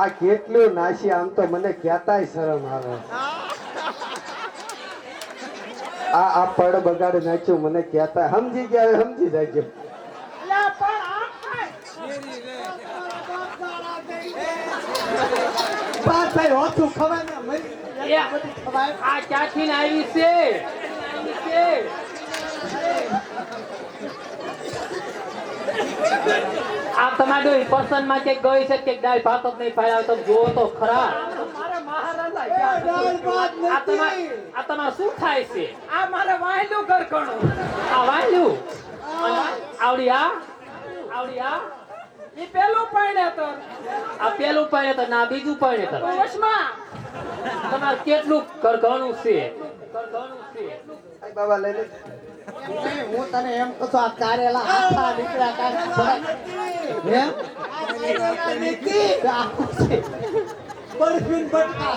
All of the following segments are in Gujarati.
આ કેટલું નાસી આમ તો મને કહેતાય શરમ આવે આ પડ બગાડ નાખ્યું મને કહેતા સમજી ગયા હવે સમજી જાય છે ભાઈ ઓછું ખવાય ને આ ક્યાંથી આવી છે આ તમારી પસંદ માં કે ગઈ છે કે દાળ ભાત જ નહીં ફાળ્યા તો જુઓ તો ખરા આ તમારે શું થાય છે આ મારે વાયલું કરકણું આ વાયલું આવડી આ ઈ પેલું પાણેતર આ પેલું પાણેતર ના બીજું પાણેતર વશમાં તમારે કેટલું કરઘણું છે બાબા લઈ લે હું તને એમ કહું છું આ કારેલા હાથા નીકળ્યા કાંઈ એમ બરફીન બટકા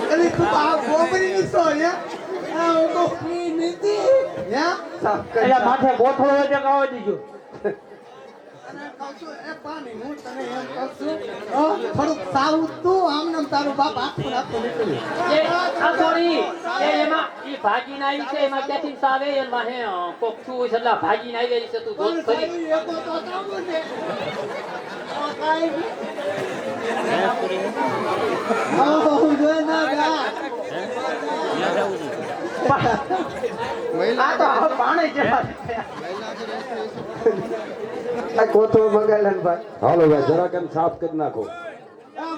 અરે તું આ ગોબરીની છો હે આ હું તો ફ્રી નથી હે એટલે માથે ગોથળો છે કાવા દીજો અને કહું છું એ પાણી હું તને એમ કહું છું થોડુંક સાવું તું આમ નામ તારું બાપ આખું નીકળ્યું એ આ સોરી એ એમાં ઈ ભાજી ના આવી છે એમાં ક્યાંથી સાવે એમાં હે કોક શું છે એટલે ભાજી ના આવી છે તું જોત કરી આ કોથળો મંગાવેલા ને ભાઈ હાલો ભાઈ જરા કેમ સાફ કરી નાખો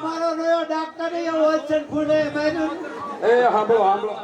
મારો નયો ડાક્ટર હોલસેલ ફૂડે એ હાંભળો હાંભળો